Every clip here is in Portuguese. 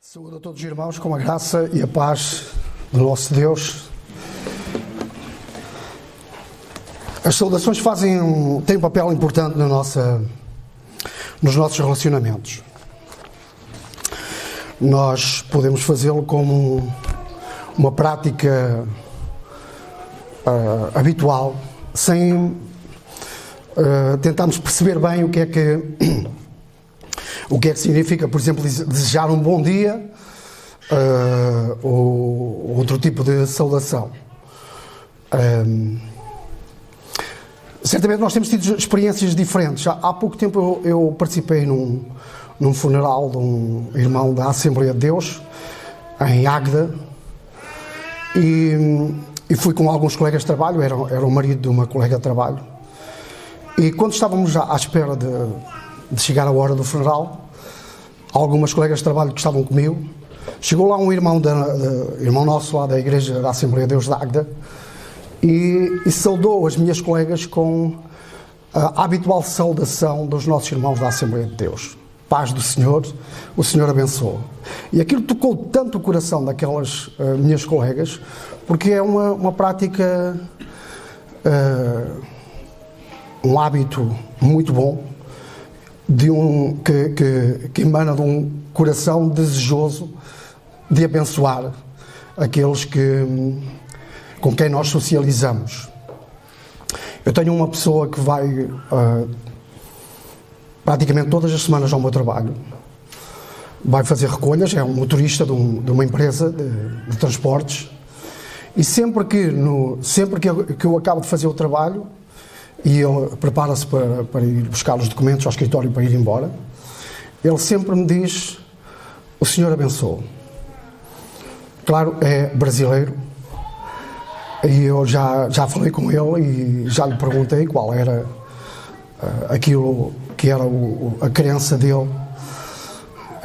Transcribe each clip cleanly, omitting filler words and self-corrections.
Saúde a todos os irmãos com a graça e a paz do nosso Deus. As saudações têm um papel importante nos nossos relacionamentos. Nós podemos fazê-lo como uma prática habitual, sem tentarmos perceber bem o que é que significa, por exemplo, desejar um bom dia ou outro tipo de saudação. Certamente nós temos tido experiências diferentes. Há pouco tempo eu participei num funeral de um irmão da Assembleia de Deus, em Águeda, e fui com alguns colegas de trabalho, era o marido de uma colega de trabalho, e quando estávamos à espera de chegar a hora do funeral, algumas colegas de trabalho que estavam comigo, chegou lá um irmão nosso lá da Igreja da Assembleia de Deus de Águeda e saudou as minhas colegas com a habitual saudação dos nossos irmãos da Assembleia de Deus. Paz do Senhor, o Senhor abençoe. E aquilo tocou tanto o coração daquelas minhas colegas, porque é uma prática, um hábito muito bom, que emana de um coração desejoso de abençoar aqueles com quem nós socializamos. Eu tenho uma pessoa que vai praticamente todas as semanas ao meu trabalho, vai fazer recolhas, é um motorista de uma empresa de transportes, e sempre que eu acabo de fazer o trabalho e ele prepara-se para ir buscar os documentos ao escritório para ir embora, ele sempre me diz: o Senhor abençoe. Claro, é brasileiro, e eu já falei com ele e já lhe perguntei qual era aquilo que era a crença dele,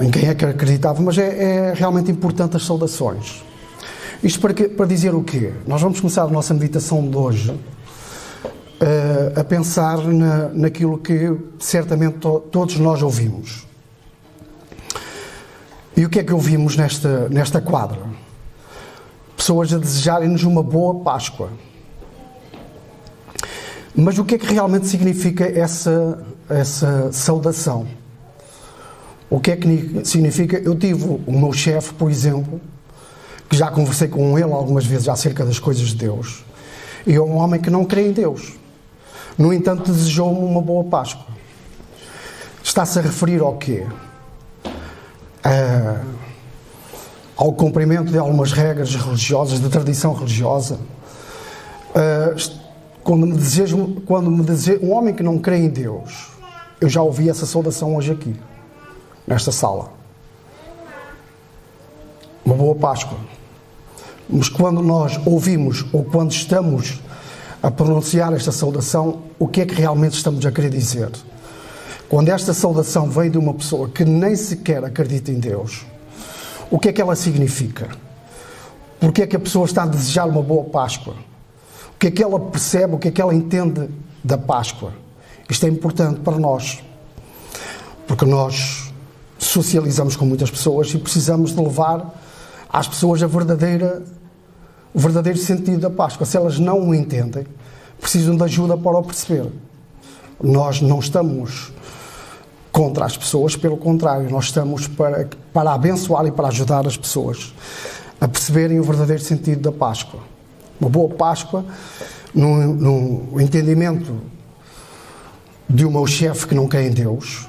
em quem é que acreditava, mas é realmente importante as saudações. Isto para dizer o quê? Nós vamos começar a nossa meditação de hoje a pensar naquilo que certamente todos nós ouvimos. E o que é que ouvimos nesta quadra? Pessoas a desejarem-nos uma boa Páscoa. Mas o que é que realmente significa essa saudação? O que é que significa? Eu tive o meu chefe, por exemplo, que já conversei com ele algumas vezes acerca das coisas de Deus, e é um homem que não crê em Deus. No entanto, desejou-me uma boa Páscoa. Está-se a referir ao quê? Ao cumprimento de algumas regras religiosas, de tradição religiosa. Quando me deseja um homem que não crê em Deus, eu já ouvi essa saudação hoje aqui, nesta sala. Uma boa Páscoa. Mas quando nós ouvimos, ou quando estamos a pronunciar esta saudação, o que é que realmente estamos a querer dizer? Quando esta saudação vem de uma pessoa que nem sequer acredita em Deus, o que é que ela significa? Porque é que a pessoa está a desejar uma boa Páscoa? O que é que ela percebe, o que é que ela entende da Páscoa? Isto é importante para nós, porque nós socializamos com muitas pessoas e precisamos de levar às pessoas o verdadeiro sentido da Páscoa. Se elas não o entendem, precisam de ajuda para o perceber. Nós não estamos contra as pessoas, pelo contrário, nós estamos para abençoar e para ajudar as pessoas a perceberem o verdadeiro sentido da Páscoa. Uma boa Páscoa, no entendimento de um meu chefe que não crê em Deus,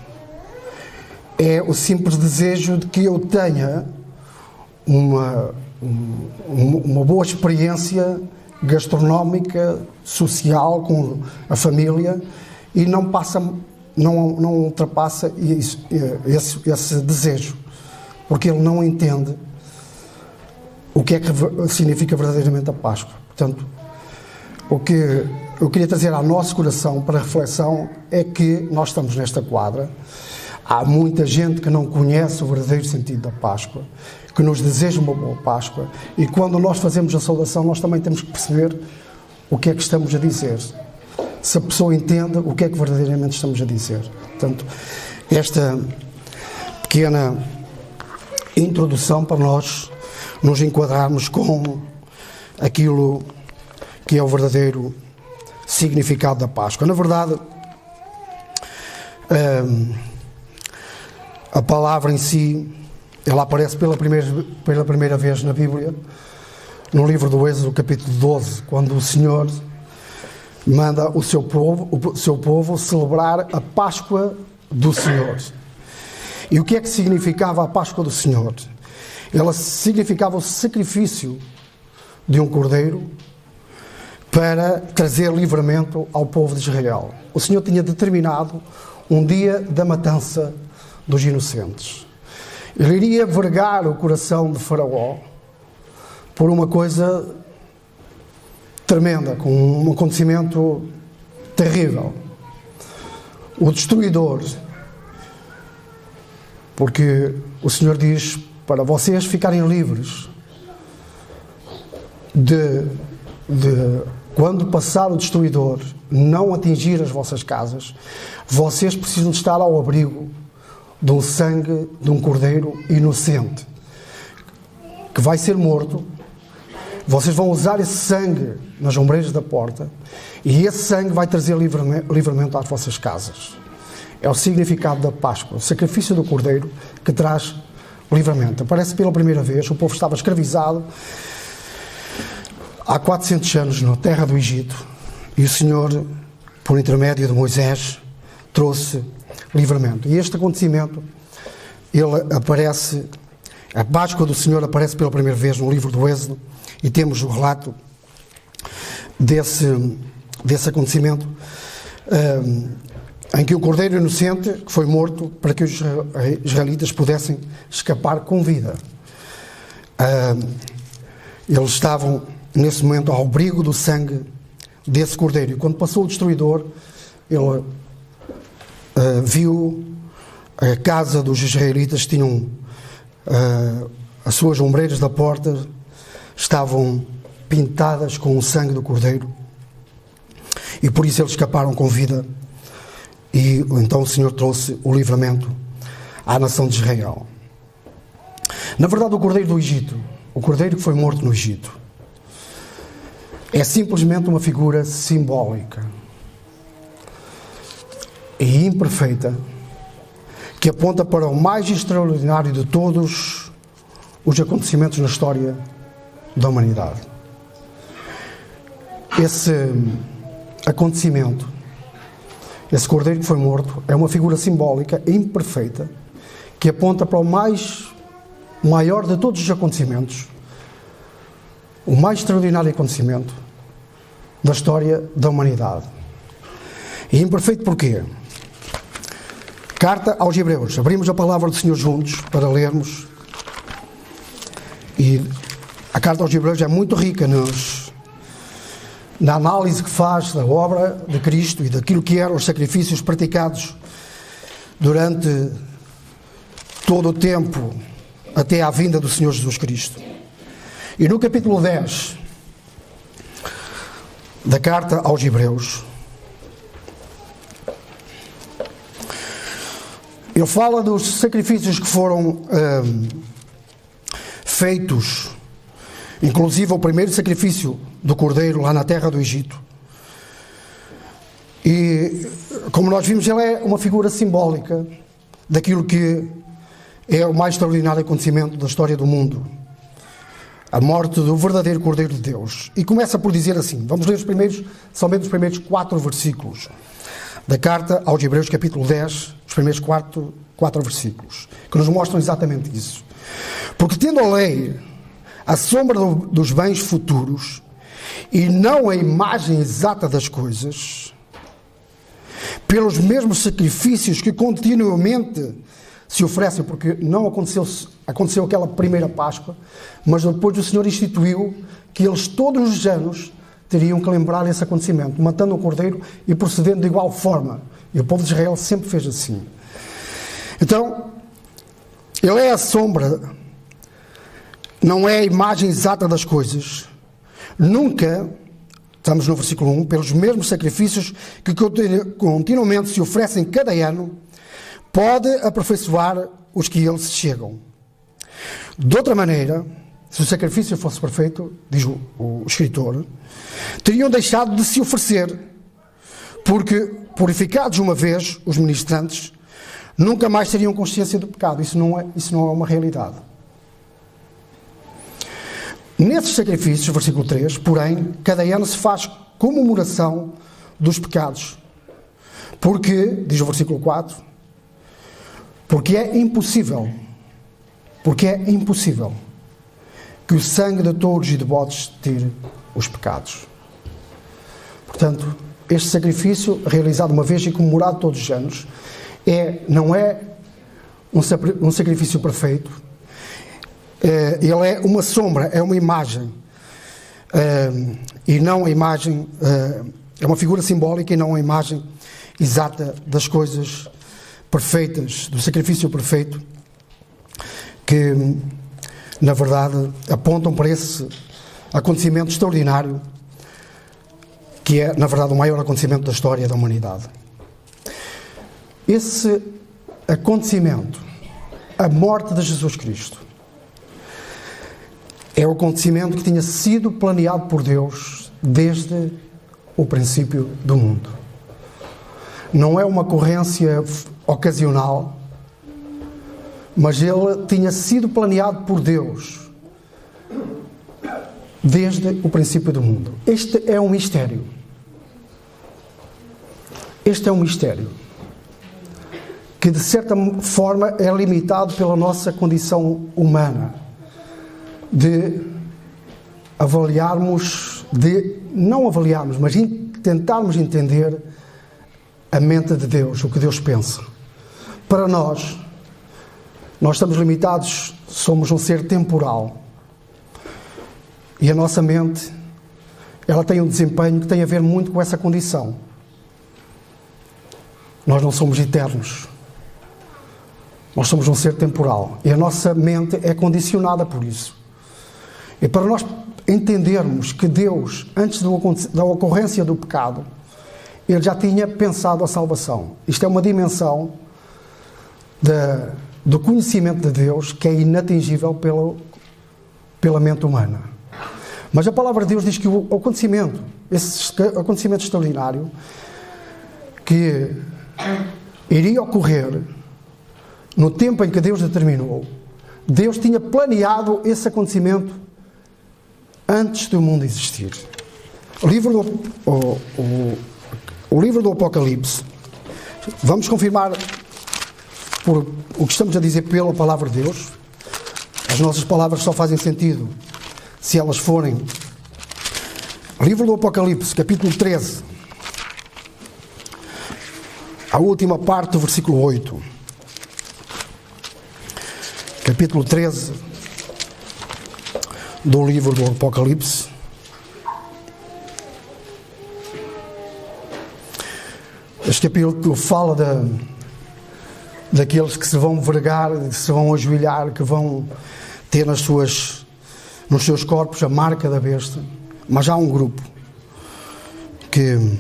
é o simples desejo de que eu tenha uma boa experiência gastronómica, social, com a família, e não ultrapassa esse desejo, porque ele não entende o que é que significa verdadeiramente a Páscoa. Portanto, o que eu queria trazer ao nosso coração para reflexão é que nós estamos nesta quadra. Há muita gente que não conhece o verdadeiro sentido da Páscoa, que nos deseja uma boa Páscoa, e quando nós fazemos a saudação, nós também temos que perceber o que é que estamos a dizer. Se a pessoa entende o que é que verdadeiramente estamos a dizer. Portanto, esta pequena introdução para nós nos enquadrarmos com aquilo que é o verdadeiro significado da Páscoa. Na verdade, a palavra em si, ela aparece pela primeira vez na Bíblia, no livro do Êxodo, capítulo 12, quando o Senhor manda o seu povo celebrar a Páscoa do Senhor. E o que é que significava a Páscoa do Senhor? Ela significava o sacrifício de um cordeiro para trazer livramento ao povo de Israel. O Senhor tinha determinado um dia da matança dos inocentes. Ele iria vergar o coração de Faraó por uma coisa tremenda, com um acontecimento terrível. O destruidor, porque o Senhor diz para vocês ficarem livres de quando passar o destruidor não atingir as vossas casas, vocês precisam de estar ao abrigo de um sangue de um cordeiro inocente que vai ser morto. Vocês vão usar esse sangue nas ombreiras da porta e esse sangue vai trazer livramento às vossas casas. É o significado da Páscoa, o sacrifício do cordeiro que traz livramento. Aparece pela primeira vez, o povo estava escravizado há 400 anos na terra do Egito e o Senhor, por intermédio de Moisés, trouxe livramento. E este acontecimento, ele aparece, a Páscoa do Senhor aparece pela primeira vez no livro do Êxodo e temos o relato desse acontecimento em que o cordeiro inocente que foi morto para que os israelitas pudessem escapar com vida. Eles estavam nesse momento ao abrigo do sangue desse cordeiro. E quando passou o destruidor, ele viu a casa dos israelitas, tinham as suas ombreiras da porta, estavam pintadas com o sangue do cordeiro. E por isso eles escaparam com vida. E então o Senhor trouxe o livramento à nação de Israel. Na verdade, o cordeiro do Egito, o cordeiro que foi morto no Egito, é simplesmente uma figura simbólica e imperfeita que aponta para o mais extraordinário de todos os acontecimentos na história da humanidade. Esse acontecimento, esse cordeiro que foi morto, é uma figura simbólica imperfeita que aponta para o maior de todos os acontecimentos, o mais extraordinário acontecimento da história da humanidade. E imperfeito porquê? Carta aos Hebreus. Abrimos a palavra do Senhor juntos para lermos. E a carta aos Hebreus é muito rica na análise que faz da obra de Cristo e daquilo que eram os sacrifícios praticados durante todo o tempo até à vinda do Senhor Jesus Cristo. E no capítulo 10 da carta aos Hebreus, ele fala dos sacrifícios que foram feitos, inclusive o primeiro sacrifício do cordeiro lá na terra do Egito. E, como nós vimos, ele é uma figura simbólica daquilo que é o mais extraordinário acontecimento da história do mundo, a morte do verdadeiro Cordeiro de Deus. E começa por dizer assim, vamos ler somente os primeiros 4 versículos da carta aos Hebreus, capítulo 10, os primeiros 4 versículos, que nos mostram exatamente isso. Porque tendo a lei a sombra dos bens futuros e não a imagem exata das coisas, pelos mesmos sacrifícios que continuamente se oferecem, porque não aconteceu aquela primeira Páscoa, mas depois o Senhor instituiu que eles todos os anos teriam que lembrar esse acontecimento, matando o cordeiro e procedendo de igual forma. E o povo de Israel sempre fez assim. Então, ele é a sombra, não é a imagem exata das coisas. Nunca, estamos no versículo 1, pelos mesmos sacrifícios que continuamente se oferecem cada ano, pode aperfeiçoar os que eles chegam. De outra maneira, se o sacrifício fosse perfeito, diz o escritor, teriam deixado de se oferecer, porque, purificados uma vez, os ministrantes nunca mais teriam consciência do pecado. Isso não é uma realidade. Nesses sacrifícios, versículo 3, porém, cada ano se faz comemoração dos pecados. Porque, diz o versículo 4, porque é impossível que o sangue de touros e de bodes tire os pecados. Portanto, este sacrifício, realizado uma vez e comemorado todos os anos, não é um sacrifício perfeito. Ele é uma sombra, é uma imagem, e não a imagem, é uma figura simbólica e não a imagem exata das coisas perfeitas, do sacrifício perfeito, que, na verdade, apontam para esse acontecimento extraordinário, que é, na verdade, o maior acontecimento da história da humanidade. Esse acontecimento, a morte de Jesus Cristo, é o acontecimento que tinha sido planeado por Deus desde o princípio do mundo. Não é uma ocorrência ocasional, mas ele tinha sido planeado por Deus desde o princípio do mundo. Este é um mistério. Este é um mistério que, de certa forma, é limitado pela nossa condição humana, de avaliarmos, não avaliarmos, mas tentarmos entender a mente de Deus, o que Deus pensa. Para nós estamos limitados, somos um ser temporal. E a nossa mente, ela tem um desempenho que tem a ver muito com essa condição. Nós não somos eternos. Nós somos um ser temporal. E a nossa mente é condicionada por isso. E para nós entendermos que Deus, antes da ocorrência do pecado, Ele já tinha pensado a salvação. Isto é uma dimensão do conhecimento de Deus que é inatingível pela mente humana. Mas a palavra de Deus diz que o acontecimento, esse acontecimento extraordinário, que iria ocorrer no tempo em que Deus determinou, Deus tinha planeado esse acontecimento antes do mundo existir. O livro do Apocalipse, vamos confirmar por o que estamos a dizer pela palavra de Deus. As nossas palavras só fazem sentido se elas forem. Livro do Apocalipse, capítulo 13, a última parte do versículo 8. Capítulo 13 do livro do Apocalipse. Este capítulo fala daqueles que se vão vergar, que se vão ajoelhar, que vão ter nos seus corpos a marca da besta. Mas há um grupo que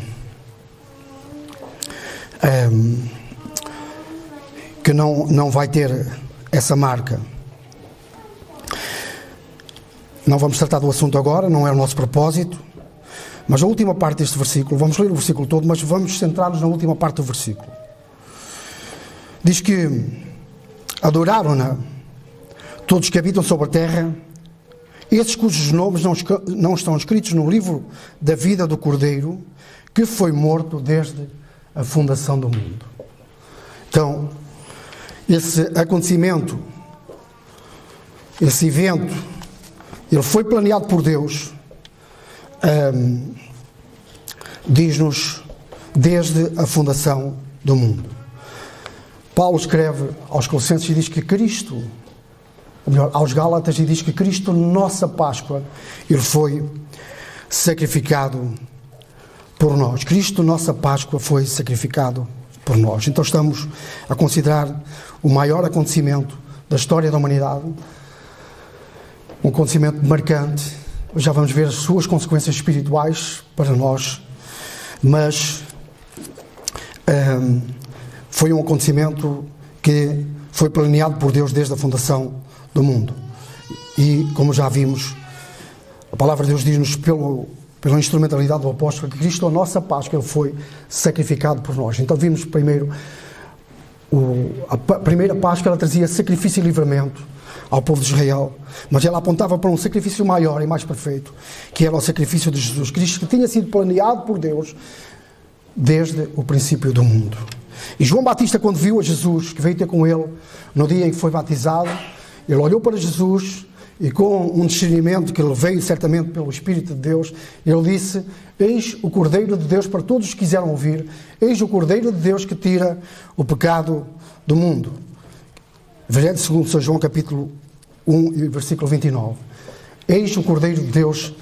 não vai ter essa marca. Não vamos tratar do assunto agora, não é o nosso propósito, mas a última parte deste versículo, vamos ler o versículo todo, mas vamos centrar-nos na última parte do versículo. Diz que adoraram-na todos que habitam sobre a terra, esses cujos nomes não estão escritos no livro da vida do Cordeiro, que foi morto desde a fundação do mundo. Então, esse acontecimento, esse evento, ele foi planeado por Deus, diz-nos, desde a fundação do mundo. Paulo escreve aos Colossenses e diz que Cristo, ou melhor, aos Gálatas, e diz que Cristo, nossa Páscoa, ele foi sacrificado por nós. Cristo, nossa Páscoa, foi sacrificado por nós. Então estamos a considerar o maior acontecimento da história da humanidade, um acontecimento marcante. Já vamos ver as suas consequências espirituais para nós, mas foi um acontecimento que foi planeado por Deus desde a fundação do mundo. E, como já vimos, a palavra de Deus diz-nos pela instrumentalidade do apóstolo que Cristo é a nossa paz, que Ele foi sacrificado por nós. Então vimos primeiro a primeira Páscoa, ela trazia sacrifício e livramento ao povo de Israel, mas ela apontava para um sacrifício maior e mais perfeito, que era o sacrifício de Jesus Cristo, que tinha sido planeado por Deus desde o princípio do mundo. E João Batista, quando viu a Jesus, que veio ter com ele no dia em que foi batizado, ele olhou para Jesus e, com um discernimento que ele veio certamente pelo Espírito de Deus, ele disse: eis o Cordeiro de Deus, para todos os que quiseram ouvir, eis o Cordeiro de Deus que tira o pecado do mundo. Evangelho segundo São João, capítulo 1 e versículo 29. Eis o Cordeiro de Deus.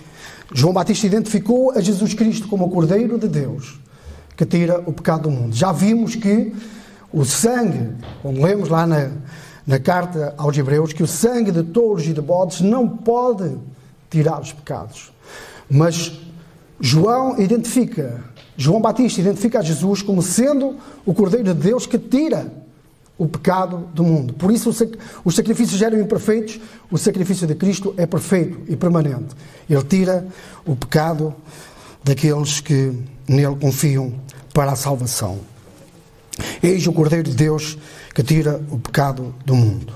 João Batista identificou a Jesus Cristo como o Cordeiro de Deus que tira o pecado do mundo. Já vimos que o sangue, quando lemos lá na carta aos Hebreus, que o sangue de touros e de bodes não pode tirar os pecados. Mas João Batista identifica a Jesus como sendo o Cordeiro de Deus que tira o pecado do mundo. Por isso os sacrifícios eram imperfeitos, o sacrifício de Cristo é perfeito e permanente. Ele tira o pecado daqueles que nele confiam para a salvação. Eis o Cordeiro de Deus que tira o pecado do mundo.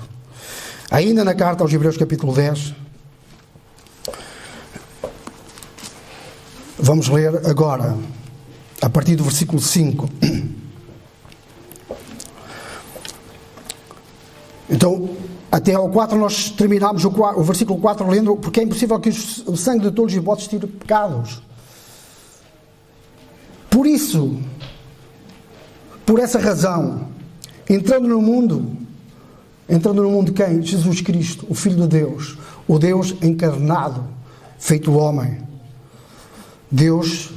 Ainda na carta aos Hebreus, capítulo 10, vamos ler agora, a partir do versículo 5. Então, até ao 4 nós terminámos o versículo 4 lendo, porque é impossível que o sangue de touros e bodes tire pecados. Por isso, por essa razão, entrando no mundo quem? Jesus Cristo, o Filho de Deus, o Deus encarnado, feito homem. Deus,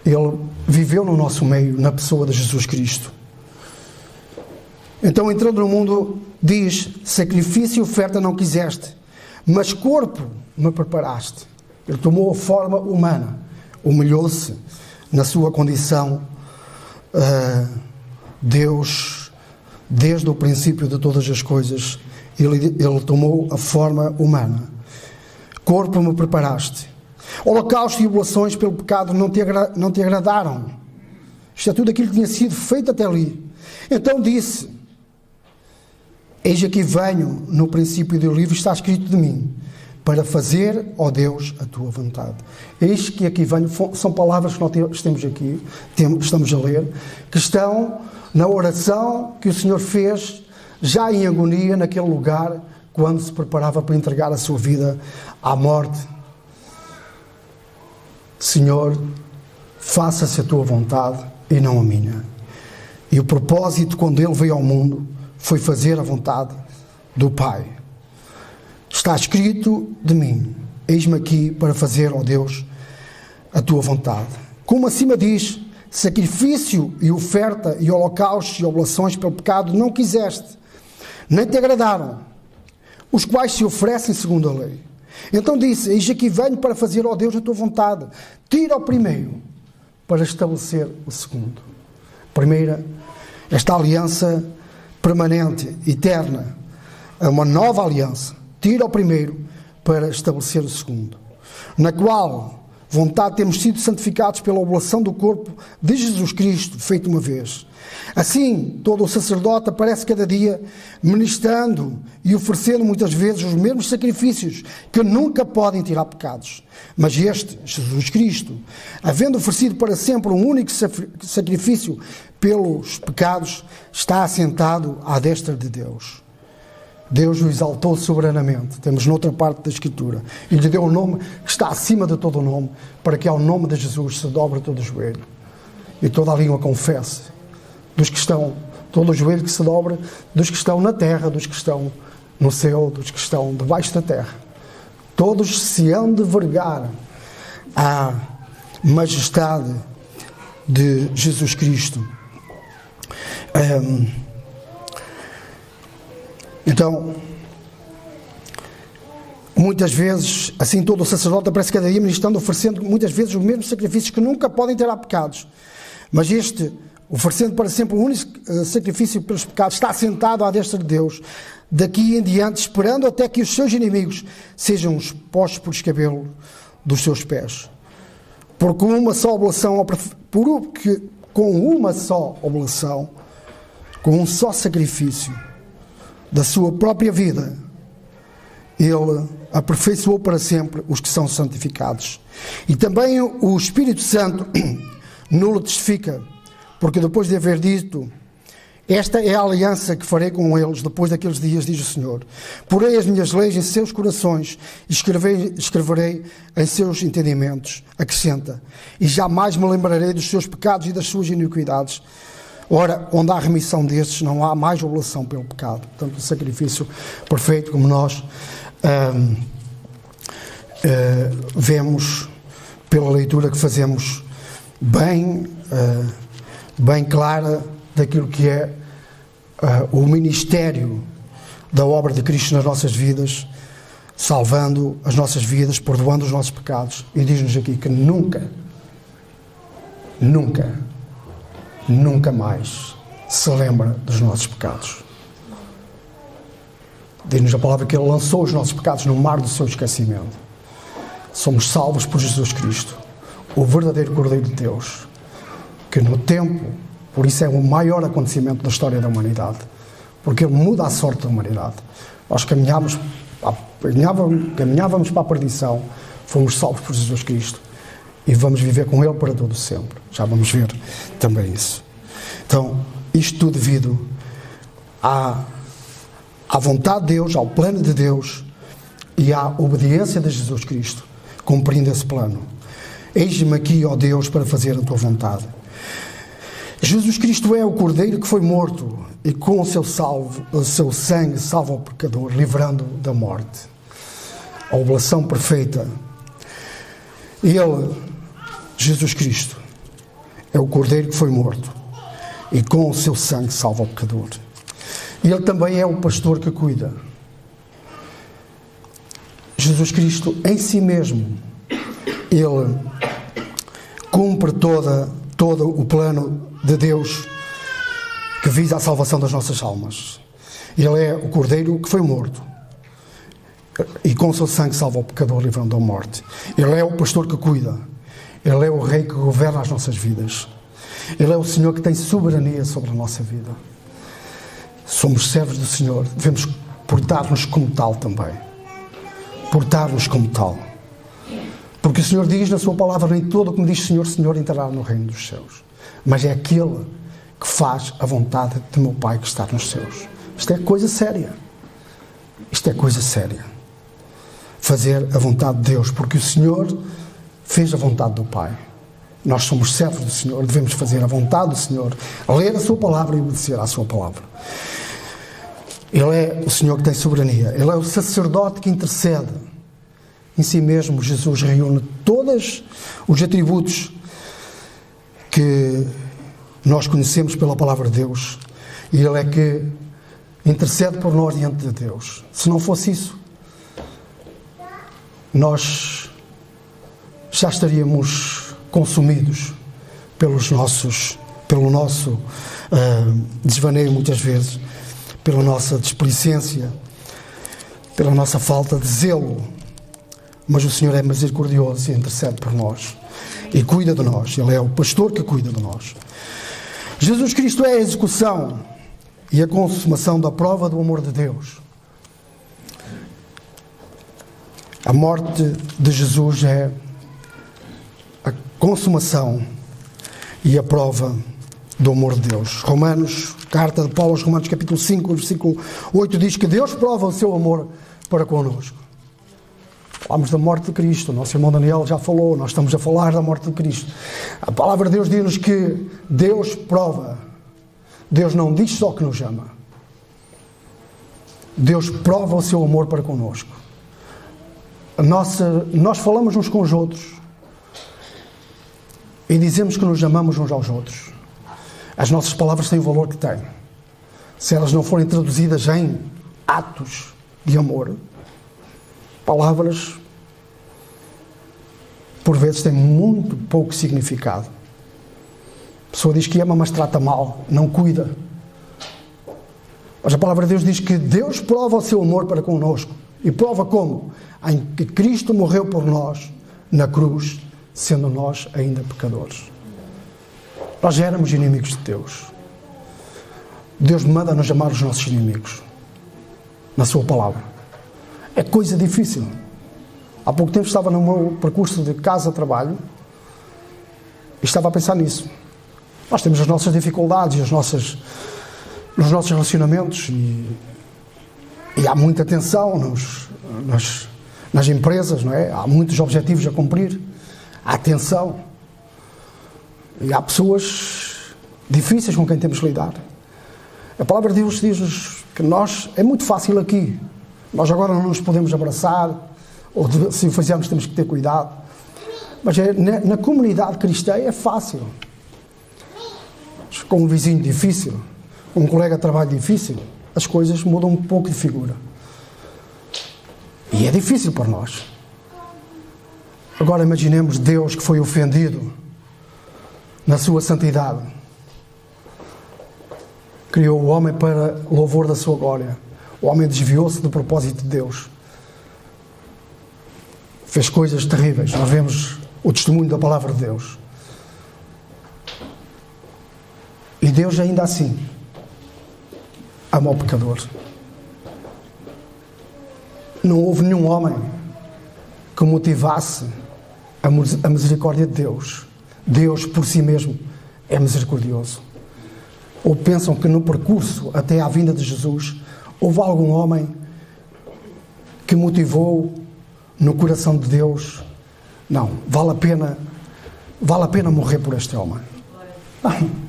Ele viveu no nosso meio, na pessoa de Jesus Cristo. Então, entrando no mundo, diz: sacrifício e oferta não quiseste, mas corpo me preparaste. Ele tomou a forma humana, humilhou-se na sua condição. Deus, desde o princípio de todas as coisas, ele tomou a forma humana. Corpo me preparaste. Holocausto e oblações pelo pecado não te agradaram. Isto é tudo aquilo que tinha sido feito até ali. Então disse: eis aqui venho, no princípio do livro está escrito de mim, para fazer, ó Deus, a tua vontade. Eis que aqui venho, são palavras que nós temos aqui, estamos a ler, que estão na oração que o Senhor fez, já em agonia, naquele lugar, quando se preparava para entregar a sua vida à morte. Senhor, faça-se a tua vontade e não a minha. E o propósito, quando ele veio ao mundo, foi fazer a vontade do Pai. Está escrito de mim: eis-me aqui para fazer, ó Deus, a tua vontade. Como acima diz: sacrifício e oferta e holocaustos e oblações pelo pecado não quiseste, nem te agradaram, os quais se oferecem segundo a lei. Então disse: eis aqui venho para fazer, ó Deus, a tua vontade. Tira o primeiro para estabelecer o segundo. Primeira, esta aliança permanente, eterna, é uma nova aliança. Tira o primeiro para estabelecer o segundo, na qual vontade temos sido santificados pela oblação do corpo de Jesus Cristo, feito uma vez. Assim, todo o sacerdote aparece cada dia ministrando e oferecendo muitas vezes os mesmos sacrifícios que nunca podem tirar pecados. Mas este, Jesus Cristo, havendo oferecido para sempre um único sacrifício pelos pecados, está assentado à destra de Deus. Deus o exaltou soberanamente, temos noutra parte da Escritura, e lhe deu um nome que está acima de todo o nome, para que ao nome de Jesus se dobre todo o joelho e toda a língua confesse, dos que estão, todo o joelho que se dobre, dos que estão na terra, dos que estão no céu, dos que estão debaixo da terra. Todos se hão de vergar à majestade de Jesus Cristo. Então, muitas vezes, assim todo o sacerdote aparece cada dia ministrando, oferecendo muitas vezes os mesmos sacrifícios que nunca podem tirar pecados. Mas este oferecendo para sempre o único sacrifício pelos pecados, está sentado à destra de Deus, daqui em diante, esperando até que os seus inimigos sejam postos por escabelo dos seus pés. Porque com uma só oblação, com um só sacrifício da sua própria vida, ele aperfeiçoou para sempre os que são santificados. E também o Espírito Santo nulo testifica, porque depois de haver dito: esta é a aliança que farei com eles depois daqueles dias, diz o Senhor. Porei as minhas leis em seus corações e escreverei em seus entendimentos. Acrescenta: e jamais me lembrarei dos seus pecados e das suas iniquidades. Ora, onde há remissão destes, não há mais oblação pelo pecado. Portanto, o sacrifício perfeito, como nós vemos pela leitura que fazemos, bem clara daquilo que é o ministério da obra de Cristo nas nossas vidas, salvando as nossas vidas, perdoando os nossos pecados. E diz-nos aqui que nunca mais se lembra dos nossos pecados. Diz-nos a palavra que Ele lançou os nossos pecados no mar do seu esquecimento. Somos salvos por Jesus Cristo, o verdadeiro Cordeiro de Deus, que no tempo, por isso é o maior acontecimento da história da humanidade, porque Ele muda a sorte da humanidade. Nós caminhávamos para a perdição, fomos salvos por Jesus Cristo e vamos viver com Ele para todo sempre. Já vamos ver também isso. Então, isto tudo devido à vontade de Deus, ao plano de Deus e à obediência de Jesus Cristo, cumprindo esse plano. Eis-me aqui, ó Deus, para fazer a tua vontade. Jesus Cristo é o Cordeiro que foi morto e com o seu sangue salva o pecador, livrando da morte. A oblação perfeita. Ele, Jesus Cristo, é o Cordeiro que foi morto e com o seu sangue salva o pecador. Ele também é o pastor que cuida. Jesus Cristo em si mesmo, Ele cumpre todo o plano de Deus que visa a salvação das nossas almas. Ele é o Cordeiro que foi morto e com o seu sangue salva o pecador, livrando da morte. Ele é o pastor que cuida. Ele é o Rei que governa as nossas vidas. Ele é o Senhor que tem soberania sobre a nossa vida. Somos servos do Senhor, devemos portar-nos como tal também. Portar-nos como tal. Porque o Senhor diz na sua palavra: nem todo o que me diz Senhor, Senhor entrará no reino dos céus, mas é aquele que faz a vontade de meu Pai que está nos céus. Isto é coisa séria. Isto é coisa séria. Fazer a vontade de Deus, porque o Senhor fez a vontade do Pai. Nós somos servos do Senhor, devemos fazer a vontade do Senhor, ler a sua palavra e obedecer à sua palavra. Ele é o Senhor que tem soberania. Ele é o sacerdote que intercede. Em si mesmo, Jesus reúne todos os atributos que nós conhecemos pela palavra de Deus. E Ele é que intercede por nós diante de Deus. Se não fosse isso, nós já estaríamos consumidos pelo nosso desvaneio muitas vezes, pela nossa displicência, pela nossa falta de zelo. Mas o Senhor é misericordioso e intercede por nós e cuida de nós. Ele é o pastor que cuida de nós. Jesus Cristo é a execução e a consumação da prova do amor de Deus. A morte de Jesus é a consumação e a prova do amor de Deus. Carta de Paulo aos Romanos, capítulo 5, versículo 8, diz que Deus prova o seu amor para connosco. Falamos da morte de Cristo, o nosso irmão Daniel já falou, nós estamos a falar da morte de Cristo. A palavra de Deus diz-nos que Deus prova. Deus não diz só que nos ama. Deus prova o seu amor para connosco. Nós falamos uns com os outros e dizemos que nos amamos uns aos outros. As nossas palavras têm o valor que têm. Se elas não forem traduzidas em atos de amor, palavras, por vezes, têm muito pouco significado. pessoa diz que ama, mas trata mal, não cuida. Mas a palavra de Deus diz que Deus prova o seu amor para connosco. E prova como? Em que Cristo morreu por nós na cruz, sendo nós ainda pecadores. Nós já éramos inimigos de Deus. Deus manda-nos amar os nossos inimigos. Na sua palavra. É coisa difícil. Há pouco tempo estava no meu percurso de casa a trabalho e estava a pensar nisso. Nós temos as nossas dificuldades, nos nossos relacionamentos e há muita tensão nas empresas, não é? Há muitos objetivos a cumprir, há tensão e há pessoas difíceis com quem temos que lidar. A palavra de Deus diz-nos que é muito fácil aqui, nós agora não nos podemos abraçar, ou se o fizermos temos que ter cuidado, mas na comunidade cristã é fácil. Com um vizinho difícil, com um colega de trabalho difícil, as coisas mudam um pouco de figura. E é difícil para nós. Agora imaginemos Deus que foi ofendido na sua santidade. Criou o homem para louvor da sua glória. O homem desviou-se do propósito de Deus. Fez coisas terríveis. Nós vemos o testemunho da palavra de Deus. E Deus ainda assim ama o pecador. Não houve nenhum homem que motivasse a misericórdia de Deus. Deus por si mesmo é misericordioso. Ou pensam que no percurso até à vinda de Jesus houve algum homem que motivou no coração de Deus? Não, vale a pena morrer por este homem. Não.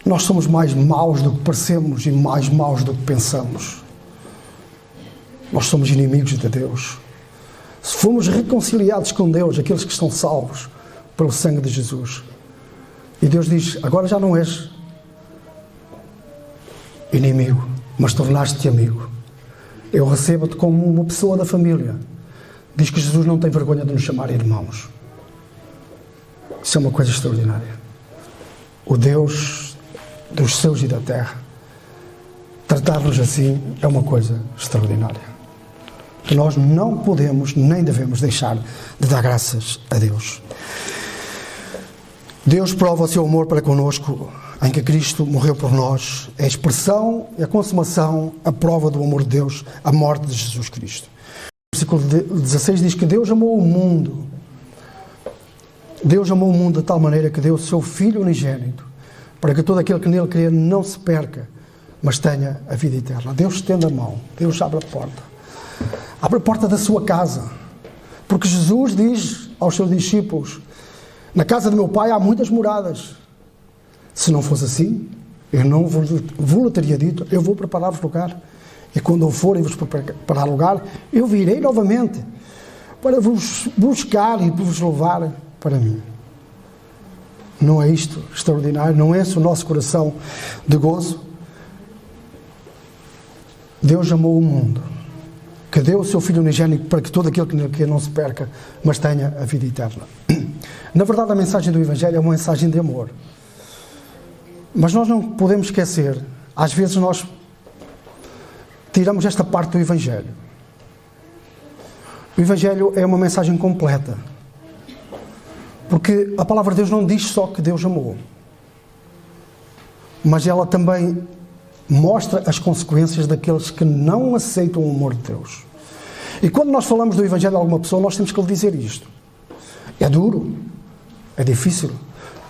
Nós somos mais maus do que parecemos e mais maus do que pensamos. Nós somos inimigos de Deus. Se fomos reconciliados com Deus, aqueles que estão salvos pelo sangue de Jesus, e Deus diz, agora já não és inimigo, mas tornaste-te amigo. Eu recebo-te como uma pessoa da família. Diz que Jesus não tem vergonha de nos chamar irmãos. Isso é uma coisa extraordinária. O Deus dos céus e da terra, tratar-nos assim é uma coisa extraordinária. Que nós não podemos nem devemos deixar de dar graças a Deus. Deus prova o seu amor para connosco em que Cristo morreu por nós. É a expressão e a consumação, a prova do amor de Deus, a morte de Jesus Cristo. O versículo 16 diz que Deus amou o mundo. Deus amou o mundo de tal maneira que deu o seu Filho unigênito, para que todo aquele que nele crê não se perca, mas tenha a vida eterna. Deus estende a mão, Deus abre a porta. Abre a porta da sua casa. Porque Jesus diz aos seus discípulos, na casa do meu Pai há muitas moradas. Se não fosse assim, eu não vos teria dito, eu vou preparar-vos lugar. E quando eu for e vos preparar lugar, eu virei novamente para vos buscar e vos levar para mim. Não é isto extraordinário? Não é esse o nosso coração de gozo? Deus amou o mundo, que deu o seu Filho unigênito para que todo aquele que não se perca, mas tenha a vida eterna. Na verdade, a mensagem do Evangelho é uma mensagem de amor. Mas nós não podemos esquecer, às vezes nós tiramos esta parte do Evangelho. O Evangelho é uma mensagem completa. Porque a palavra de Deus não diz só que Deus amou, mas ela também mostra as consequências daqueles que não aceitam o amor de Deus. E quando nós falamos do Evangelho a alguma pessoa, nós temos que lhe dizer isto. É duro, é difícil,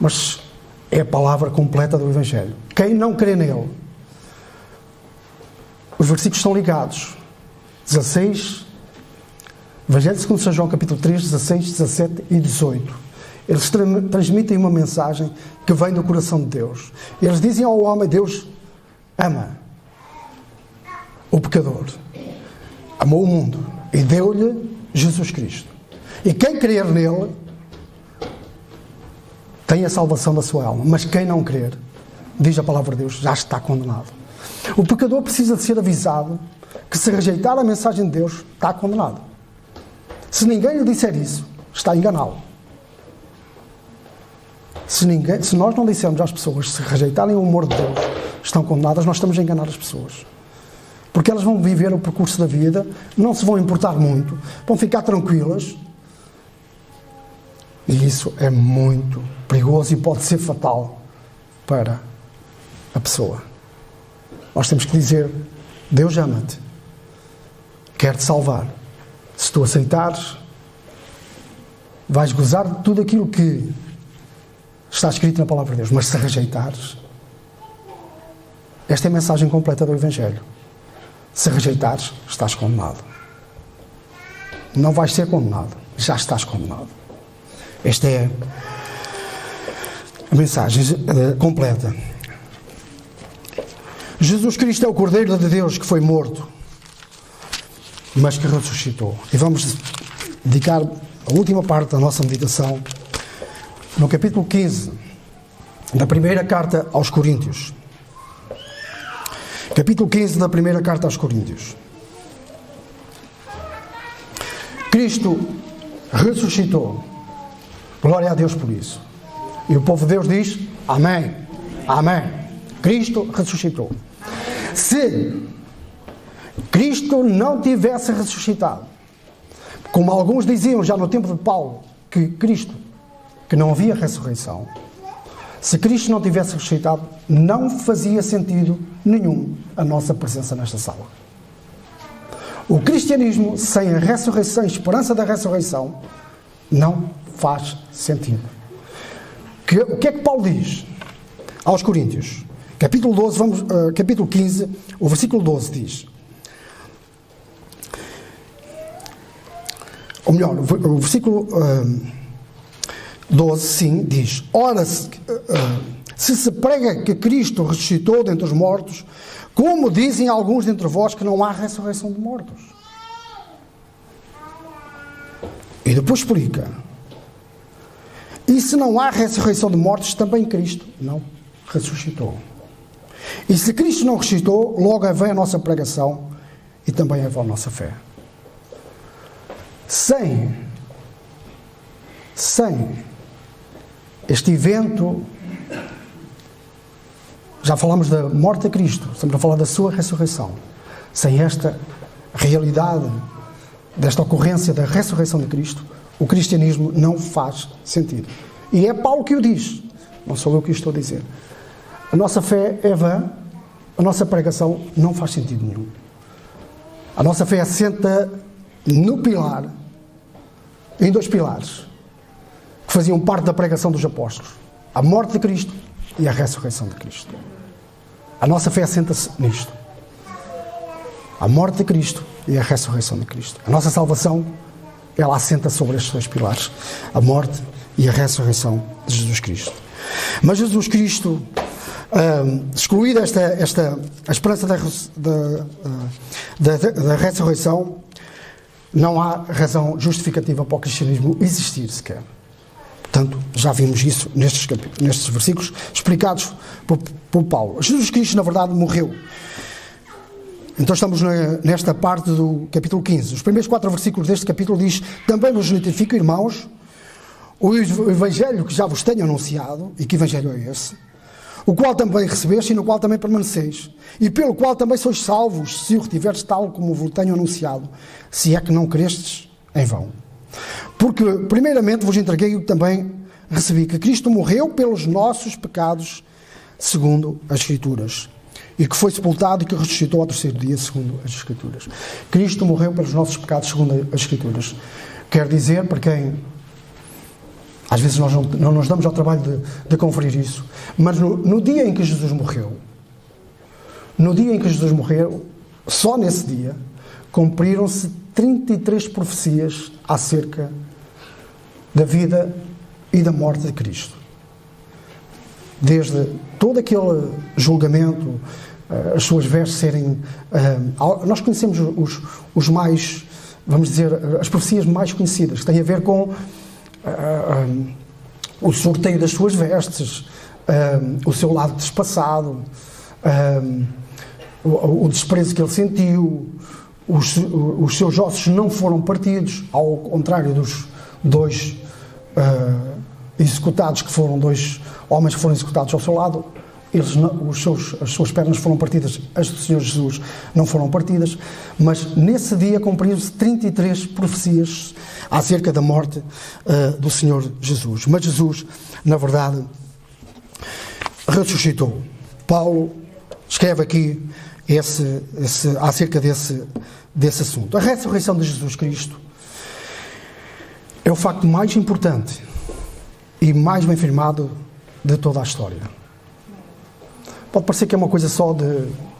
mas é a palavra completa do Evangelho. Quem não crê nele, os versículos estão ligados. 16, Evangelho segundo São João, capítulo 3, 16, 17 e 18. Eles transmitem uma mensagem que vem do coração de Deus. Eles dizem ao homem, Deus ama o pecador, amou o mundo e deu-lhe Jesus Cristo. E quem crer nele tem a salvação da sua alma. Mas quem não crer, diz a palavra de Deus, já está condenado. O pecador precisa de ser avisado que se rejeitar a mensagem de Deus, está condenado. Se ninguém lhe disser isso, está a enganá-lo. Se nós não dissermos às pessoas, se rejeitarem o amor de Deus, estão condenadas, nós estamos a enganar as pessoas. Porque elas vão viver o percurso da vida, não se vão importar muito, vão ficar tranquilas. E isso é muito perigoso e pode ser fatal para a pessoa. Nós temos que dizer, Deus ama-te, quer-te salvar. Se tu aceitares, vais gozar de tudo aquilo que está escrito na palavra de Deus. Mas se rejeitares, esta é a mensagem completa do Evangelho. Se rejeitares, estás condenado. Não vais ser condenado, já estás condenado. Esta é a mensagem completa. Jesus Cristo é o Cordeiro de Deus que foi morto, mas que ressuscitou. E vamos dedicar a última parte da nossa meditação no capítulo 15 da primeira carta aos Coríntios. Capítulo 15 da primeira carta aos Coríntios. Cristo ressuscitou. Glória a Deus por isso. E o povo de Deus diz, amém, amém. Cristo ressuscitou. Se Cristo não tivesse ressuscitado, como alguns diziam já no tempo de Paulo, que não havia ressurreição, se Cristo não tivesse ressuscitado, não fazia sentido nenhum a nossa presença nesta sala. O cristianismo sem a ressurreição, a esperança da ressurreição, não faz sentido. O que é que Paulo diz aos Coríntios? Capítulo 12, capítulo 15, o versículo 12 diz, ou melhor, o versículo 12, sim, diz, ora, se prega que Cristo ressuscitou dentre os mortos, como dizem alguns dentre vós que não há ressurreição de mortos. E depois explica, e se não há ressurreição de mortos, também Cristo não ressuscitou. E se Cristo não ressuscitou, logo vem a nossa pregação e também é a nossa fé. Sem este evento, já falamos da morte de Cristo, estamos a falar da sua ressurreição. Sem esta realidade, desta ocorrência da ressurreição de Cristo, o cristianismo não faz sentido. E é Paulo que o diz, não sou eu que o estou a dizer. A nossa fé é vã, a nossa pregação não faz sentido nenhum. A nossa fé assenta no pilar, em dois pilares, que faziam parte da pregação dos apóstolos: a morte de Cristo e a ressurreição de Cristo. A nossa fé assenta-se nisto: a morte de Cristo e a ressurreição de Cristo. A nossa salvação, ela assenta sobre estes dois pilares: a morte e a ressurreição de Jesus Cristo. Mas Jesus Cristo, excluída a esperança da ressurreição, não há razão justificativa para o cristianismo existir sequer. Portanto, já vimos isso nestes versículos explicados por Paulo. Jesus Cristo, na verdade, morreu. Então estamos nesta parte do capítulo 15. Os primeiros 4 versículos deste capítulo diz: também vos notifico, irmãos, o Evangelho que já vos tenho anunciado. E que Evangelho é esse? O qual também recebeste e no qual também permaneceis, e pelo qual também sois salvos, se o retiveres tal como vos tenho anunciado, se é que não crestes em vão. Porque primeiramente vos entreguei o que também recebi, que Cristo morreu pelos nossos pecados, segundo as Escrituras, e que foi sepultado e que ressuscitou ao terceiro dia, segundo as Escrituras. Cristo morreu pelos nossos pecados, segundo as Escrituras. Quer dizer, para quem às vezes nós não nos damos ao trabalho de conferir isso, mas no dia em que Jesus morreu, só nesse dia, cumpriram-se 33 profecias acerca da vida e da morte de Cristo. Desde todo aquele julgamento, as suas vestes serem... nós conhecemos os mais, vamos dizer, as profecias mais conhecidas, que têm a ver com o sorteio das suas vestes, o seu lado despassado, o desprezo que ele sentiu, os seus ossos não foram partidos, ao contrário dos dois executados, que foram 2 homens que foram executados ao seu lado, as suas pernas foram partidas, as do Senhor Jesus não foram partidas, mas nesse dia cumpriram-se 33 profecias acerca da morte do Senhor Jesus. Mas Jesus, na verdade, ressuscitou. Paulo escreve aqui acerca desse assunto. A ressurreição de Jesus Cristo é o facto mais importante e mais bem firmado de toda a história. Pode parecer que é uma coisa só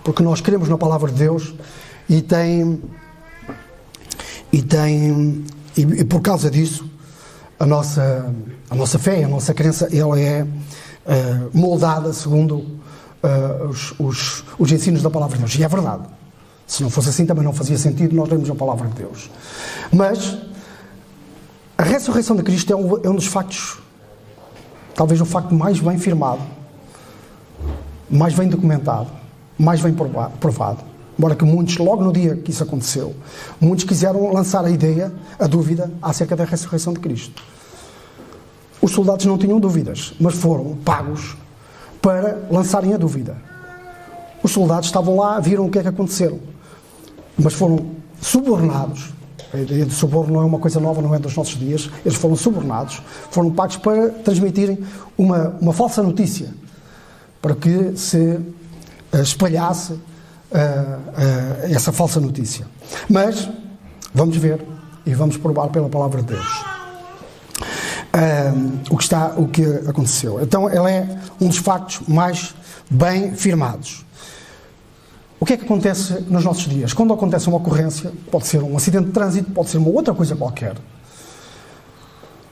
porque nós cremos na palavra de Deus e por causa disso a nossa fé, a nossa crença, ela é moldada segundo os ensinos da palavra de Deus. E é verdade. Se não fosse assim também não fazia sentido nós lermos a palavra de Deus. Mas a ressurreição de Cristo é um dos factos, talvez o facto mais bem firmado, mais bem documentado, mais bem provado. Embora que muitos, logo no dia que isso aconteceu, muitos quiseram lançar a dúvida acerca da ressurreição de Cristo. Os soldados não tinham dúvidas, mas foram pagos para lançarem a dúvida. Os soldados estavam lá, viram o que é que aconteceu, mas foram subornados. A ideia de suborno não é uma coisa nova, não é dos nossos dias. Eles foram subornados, foram pagos para transmitirem uma falsa notícia, para que se espalhasse essa falsa notícia. Mas vamos ver e vamos provar pela palavra de Deus o que aconteceu. Então, ela é um dos factos mais bem firmados. O que é que acontece nos nossos dias? Quando acontece uma ocorrência, pode ser um acidente de trânsito, pode ser uma outra coisa qualquer.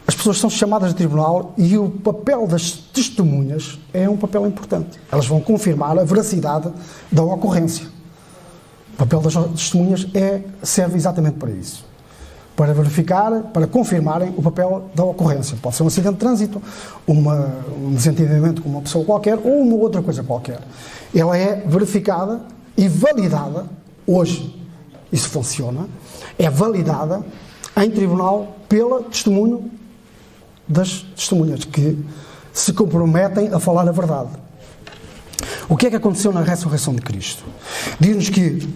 As pessoas são chamadas de tribunal e o papel das testemunhas é um papel importante. Elas vão confirmar a veracidade da ocorrência. O papel das testemunhas serve exatamente para isso. Para verificar, para confirmarem o papel da ocorrência. Pode ser um acidente de trânsito, um desentendimento com uma pessoa qualquer ou uma outra coisa qualquer. Ela é verificada e validada, hoje isso funciona, é validada em tribunal pelo testemunho das testemunhas que se comprometem a falar a verdade. O que é que aconteceu na ressurreição de Cristo? Diz-nos que,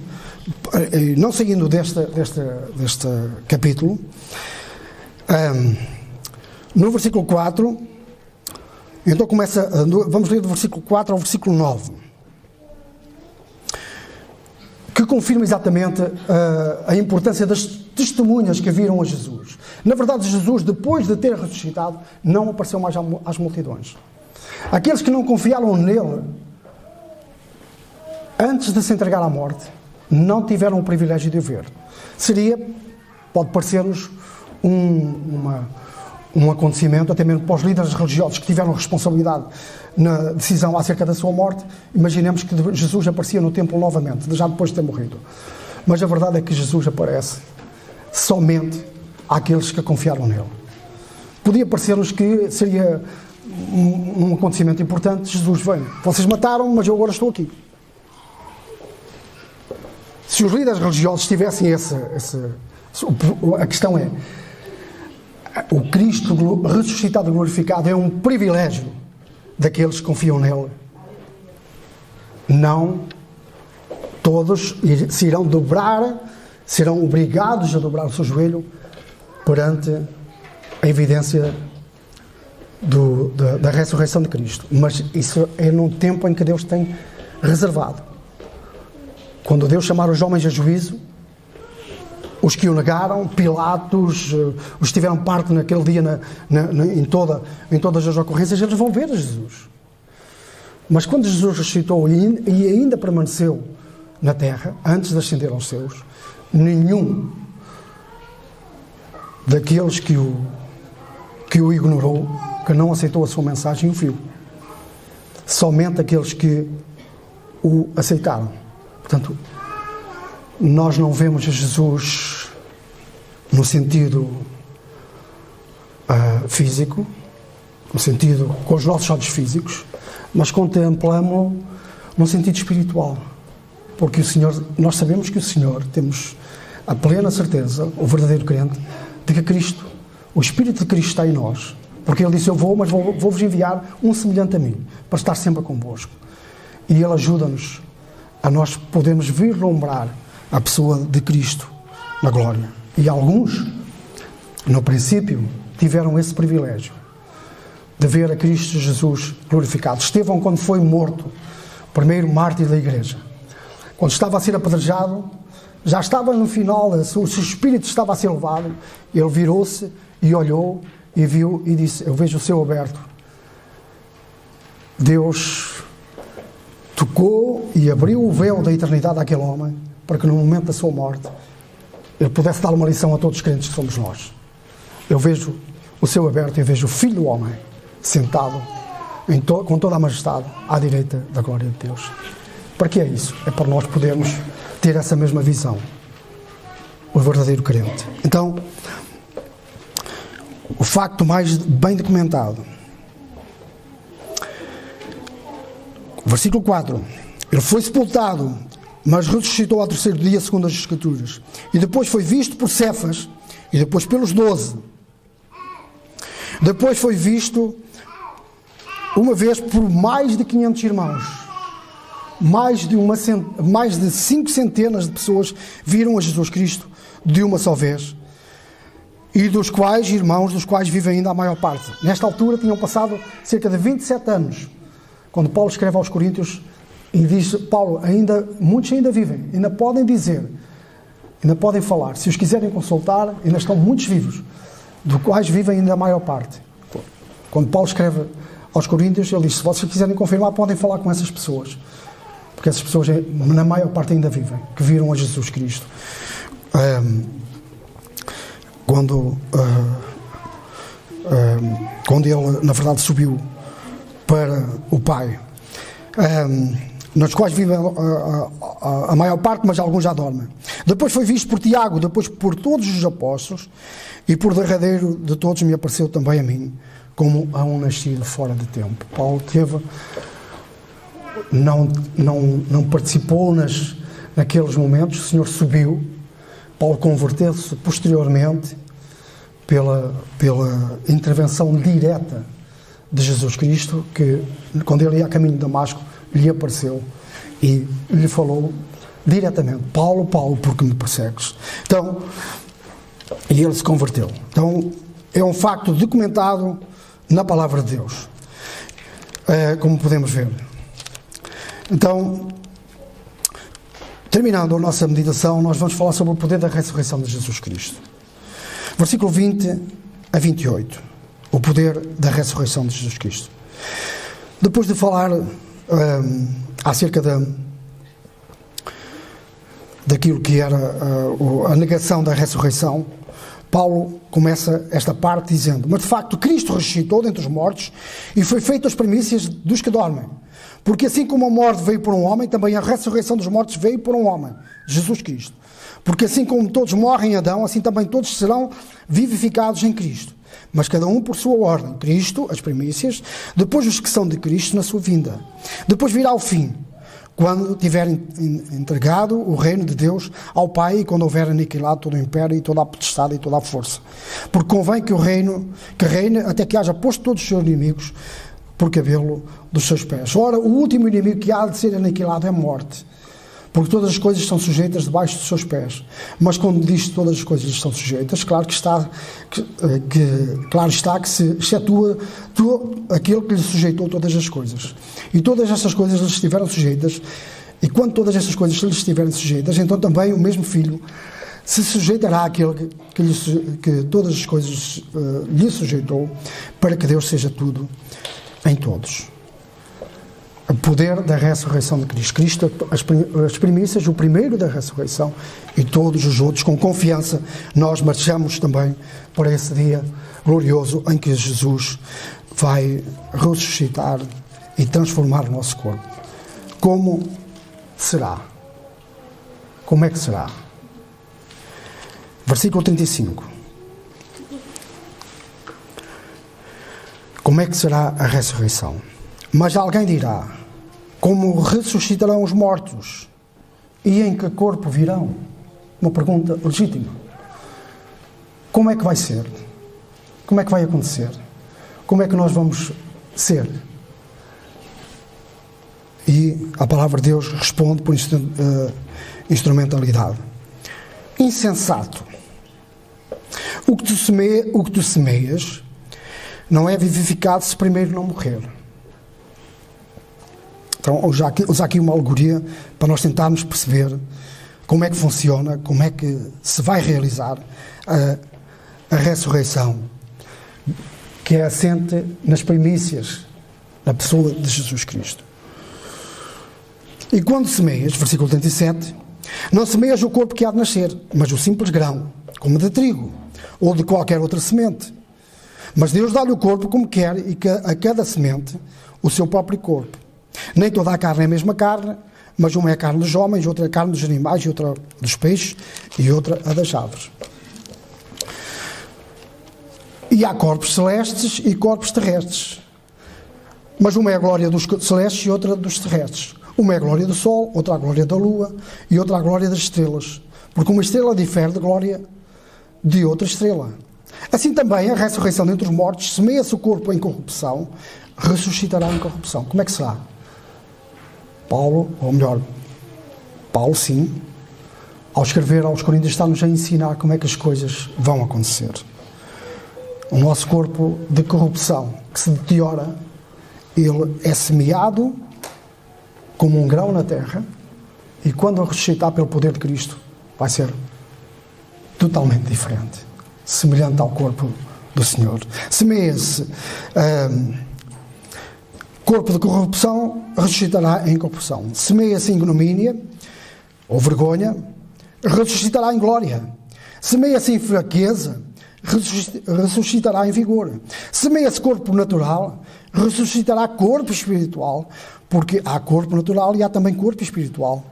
não saindo deste capítulo, no versículo 4, então vamos ler do versículo 4 ao versículo 9, que confirma exatamente a importância das testemunhas que viram a Jesus. Na verdade, Jesus, depois de ter ressuscitado, não apareceu mais às multidões. Aqueles que não confiaram nele, antes de se entregar à morte, não tiveram o privilégio de o ver. Pode parecer-nos um acontecimento, até mesmo para os líderes religiosos que tiveram responsabilidade na decisão acerca da sua morte. Imaginemos que Jesus aparecia no templo novamente, já depois de ter morrido. Mas a verdade é que Jesus aparece somente àqueles que confiaram nele. Podia parecer-nos que seria um acontecimento importante. Jesus vem, vocês mataram, mas eu agora estou aqui. Se os líderes religiosos tivessem a questão é, o Cristo ressuscitado e glorificado é um privilégio daqueles que confiam nele. Não todos serão obrigados a dobrar o seu joelho perante a evidência da ressurreição de Cristo. Mas isso é num tempo em que Deus tem reservado. Quando Deus chamar os homens a juízo, os que o negaram, Pilatos, os que tiveram parte naquele dia em todas as ocorrências, eles vão ver a Jesus. Mas quando Jesus ressuscitou e ainda permaneceu na terra, antes de ascender aos céus, nenhum daqueles que o ignorou, que não aceitou a sua mensagem, o viu. Somente aqueles que o aceitaram. Portanto, nós não vemos Jesus no sentido físico, no sentido com os nossos olhos físicos, mas contemplamos-o no sentido espiritual. Porque nós sabemos que o Senhor, temos a plena certeza, o verdadeiro crente, de que Cristo, o Espírito de Cristo está em nós Porque ele disse, eu vou, mas vou-vos enviar um semelhante a mim, para estar sempre convosco. E ele ajuda-nos a nós podermos vislumbrar a pessoa de Cristo na glória. E alguns, no princípio, tiveram esse privilégio de ver a Cristo Jesus glorificado. Estevão, quando foi morto, primeiro mártir da igreja, quando estava a ser apedrejado, já estava no final, o seu espírito estava a ser levado, ele virou-se e olhou e viu e disse, eu vejo o céu aberto. Deus tocou e abriu o véu da eternidade àquele homem, para que no momento da sua morte ele pudesse dar uma lição a todos os crentes que somos nós. Eu vejo o céu aberto e vejo o Filho do Homem sentado com toda a majestade à direita da glória de Deus. Para que é isso? É para nós podermos ter essa mesma visão, o verdadeiro crente. Então, o facto mais bem documentado, versículo 4, ele foi sepultado, mas ressuscitou ao terceiro dia, segundo as Escrituras, e depois foi visto por Cefas, e depois pelos 12, depois foi visto uma vez por mais de 500 irmãos. Mais de 5 centenas de pessoas viram a Jesus Cristo de uma só vez, e dos quais, irmãos, dos quais vive ainda a maior parte. Nesta altura tinham passado cerca de 27 anos, quando Paulo escreve aos Coríntios e diz, Paulo, muitos ainda vivem, ainda podem dizer, ainda podem falar, se os quiserem consultar, ainda estão muitos vivos, dos quais vivem ainda a maior parte. Quando Paulo escreve aos Coríntios, ele diz, se vocês quiserem confirmar, podem falar com essas pessoas. Porque essas pessoas, na maior parte, ainda vivem, que viram a Jesus Cristo. Quando ele, na verdade, subiu para o Pai, nos quais vivem a maior parte, mas alguns já dormem. Depois foi visto por Tiago, depois por todos os apóstolos, e por derradeiro de todos me apareceu também a mim, como a um nascido fora de tempo. Paulo não participou naqueles momentos. O Senhor subiu. Paulo converteu-se posteriormente pela intervenção direta de Jesus Cristo, que quando ele ia a caminho de Damasco lhe apareceu e lhe falou diretamente, Paulo, Paulo, por que me persegues? Então, e ele se converteu. Então, é um facto documentado na palavra de Deus, como podemos ver. Então, terminando a nossa meditação, nós vamos falar sobre o poder da ressurreição de Jesus Cristo. Versículo 20 a 28. O poder da ressurreição de Jesus Cristo. Depois de falar acerca daquilo que era a negação da ressurreição, Paulo começa esta parte dizendo, mas de facto Cristo ressuscitou dentre os mortos e foi feito as primícias dos que dormem. Porque assim como a morte veio por um homem, também a ressurreição dos mortos veio por um homem, Jesus Cristo. Porque assim como todos morrem em Adão, assim também todos serão vivificados em Cristo. Mas cada um por sua ordem. Cristo, as primícias, depois os que são de Cristo na sua vinda. Depois virá o fim, quando tiver entregado o reino de Deus ao Pai e quando houver aniquilado todo o império e toda a potestade e toda a força. Porque convém que reine até que haja posto todos os seus inimigos por cabelo dos seus pés. Ora, o último inimigo que há de ser aniquilado é a morte, porque todas as coisas estão sujeitas debaixo dos seus pés. Mas quando diz que todas as coisas estão sujeitas, claro está que se excetua aquele que lhe sujeitou todas as coisas. E todas essas coisas lhe estiveram sujeitas, e quando todas essas coisas lhe estiverem sujeitas, então também o mesmo Filho se sujeitará àquele que todas as coisas lhe sujeitou, para que Deus seja tudo em todos. O poder da ressurreição de Cristo. Cristo, as primícias, o primeiro da ressurreição, e todos os outros, com confiança, nós marchamos também para esse dia glorioso em que Jesus vai ressuscitar e transformar o nosso corpo. Como será? Como é que será? Versículo 35. Como é que será a ressurreição? Mas alguém dirá, como ressuscitarão os mortos? E em que corpo virão? Uma pergunta legítima. Como é que vai ser? Como é que vai acontecer? como é que nós vamos ser? E a palavra de Deus responde por instrumentalidade. Insensato. O que tu semeias não é vivificado se primeiro não morrer. Então, usar aqui uma alegoria para nós tentarmos perceber como é que funciona, como é que se vai realizar a ressurreição, que é assente nas primícias da pessoa de Jesus Cristo. E quando semeias, versículo 37, não semeias o corpo que há de nascer, mas o simples grão, como de trigo, ou de qualquer outra semente. Mas Deus dá-lhe o corpo como quer, e a cada semente o seu próprio corpo. Nem toda a carne é a mesma carne, mas uma é a carne dos homens, outra é a carne dos animais, e outra dos peixes, e outra a das aves. E há corpos celestes e corpos terrestres. Mas uma é a glória dos celestes e outra dos terrestres. Uma é a glória do sol, outra a glória da lua e outra a glória das estrelas. Porque uma estrela difere de glória de outra estrela. Assim também a ressurreição dentre os mortos, semeia-se o corpo em corrupção, ressuscitará em corrupção. Como é que será? Paulo sim, ao escrever aos Coríntios, está-nos a ensinar como é que as coisas vão acontecer. O nosso corpo de corrupção, que se deteriora, ele é semeado como um grão na terra, e quando ressuscitar pelo poder de Cristo, vai ser totalmente diferente, semelhante ao corpo do Senhor. Semeia-se corpo de corrupção, ressuscitará em corrupção. Semeia-se ignomínia ou vergonha, ressuscitará em glória. Semeia-se em fraqueza, ressuscitará em vigor. Semeia-se corpo natural, ressuscitará corpo espiritual, porque há corpo natural e há também corpo espiritual.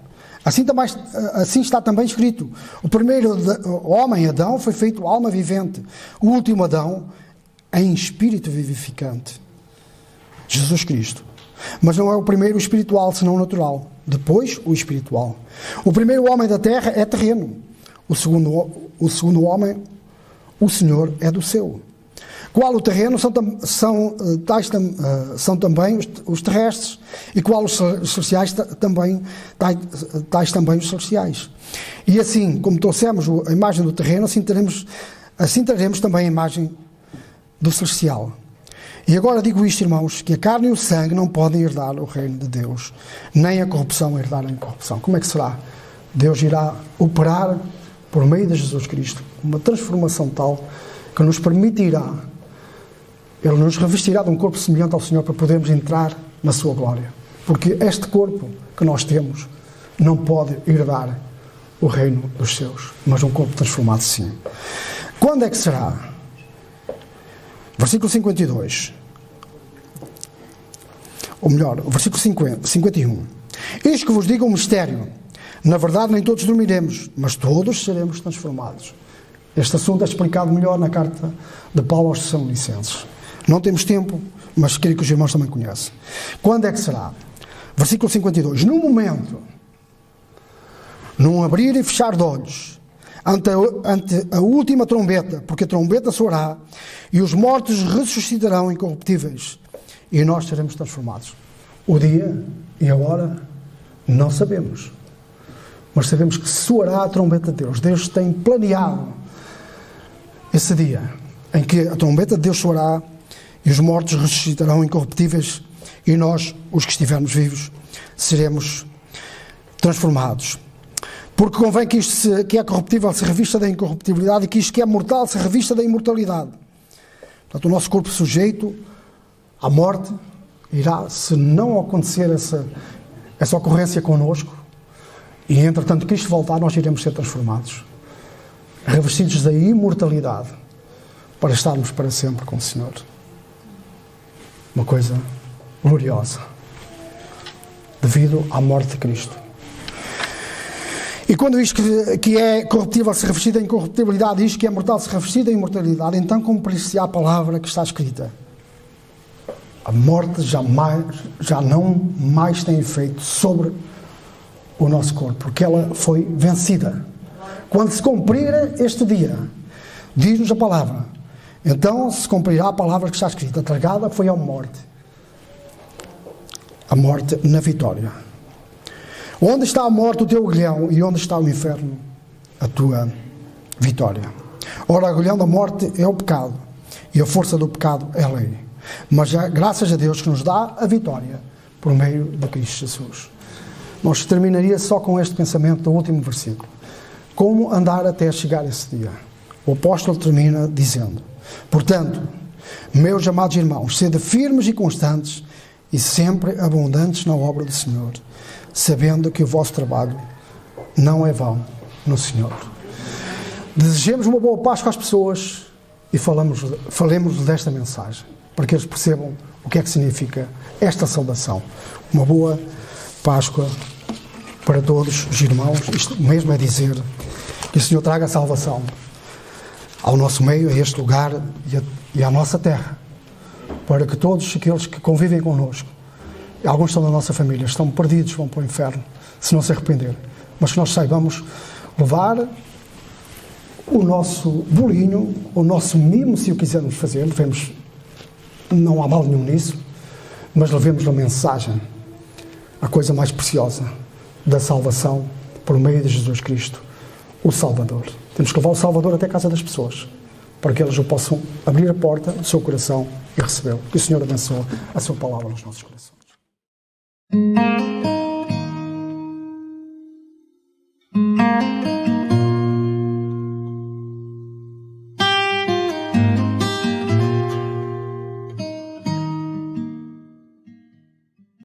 Assim está também escrito: o primeiro homem, Adão, foi feito alma vivente, o último Adão em espírito vivificante, Jesus Cristo. Mas não é o primeiro o espiritual, senão o natural, depois o espiritual. O primeiro homem da terra é terreno, o segundo homem, o Senhor, é do céu. Qual o terreno são também os terrestres, e qual os celestiais tais também os celestiais. E assim como trouxemos a imagem do terreno, assim traremos também a imagem do celestial. E agora digo isto, irmãos, que a carne e o sangue não podem herdar o reino de Deus, nem a corrupção herdar a incorrupção. Como é que será? Deus irá operar, por meio de Jesus Cristo, uma transformação tal que nos permitirá, Ele nos revestirá de um corpo semelhante ao Senhor para podermos entrar na sua glória. Porque este corpo que nós temos não pode herdar o reino dos céus, mas um corpo transformado sim. Quando é que será? Versículo 52. Ou melhor, o versículo 51. Eis que vos digo um mistério. Na verdade, nem todos dormiremos, mas todos seremos transformados. Este assunto é explicado melhor na carta de Paulo aos Tessalonicenses. Não temos tempo, mas creio que os irmãos também conhecem. Quando é que será? Versículo 52. No momento, num abrir e fechar de olhos, ante a última trombeta, porque a trombeta soará, e os mortos ressuscitarão incorruptíveis, e nós seremos transformados. O dia e a hora não sabemos, mas sabemos que soará a trombeta de Deus. Deus tem planeado esse dia em que a trombeta de Deus soará e os mortos ressuscitarão incorruptíveis, e nós, os que estivermos vivos, seremos transformados. Porque convém que isto que é corruptível se revista da incorruptibilidade, e que isto que é mortal se revista da imortalidade. Portanto, o nosso corpo sujeito à morte irá, se não acontecer essa ocorrência connosco, e entretanto Cristo voltar, nós iremos ser transformados, revestidos da imortalidade, para estarmos para sempre com o Senhor. Uma coisa gloriosa, devido à morte de Cristo. E quando isto que é corruptível se revestir da incorruptibilidade, isto que é mortal se revestir da imortalidade, então cumprir-se a palavra que está escrita: a morte já não mais tem efeito sobre o nosso corpo, porque ela foi vencida. Quando se cumprir este dia, diz-nos a palavra Então se cumprirá a palavra que está escrita: tragada foi a morte na vitória. Onde está a morte, o teu aguilhão, e onde está o inferno, a tua vitória? Ora, o aguilhão da morte é o pecado, e a força do pecado é a lei. Mas graças a Deus que nos dá a vitória por meio de Cristo Jesus. Nós terminaria só com este pensamento do último versículo. Como andar até chegar esse dia? O apóstolo termina dizendo: portanto, meus amados irmãos, sede firmes e constantes e sempre abundantes na obra do Senhor, sabendo que o vosso trabalho não é vão no Senhor. Desejemos uma boa Páscoa às pessoas e falemos desta mensagem, para que eles percebam o que é que significa esta saudação. Uma boa Páscoa para todos os irmãos. Isto mesmo é dizer que o Senhor traga a salvação ao nosso meio, a este lugar e à nossa terra, para que todos aqueles que convivem connosco, e alguns estão na nossa família, estão perdidos, vão para o inferno, se não se arrependerem, mas que nós saibamos levar o nosso bolinho, o nosso mimo, se o quisermos fazer, levemos, não há mal nenhum nisso, mas levemos a mensagem, a coisa mais preciosa da salvação por meio de Jesus Cristo, o Salvador. Temos que levar o Salvador até a casa das pessoas, para que eles o possam abrir a porta do seu coração e recebê-lo. Que o Senhor abençoe a sua palavra nos nossos corações.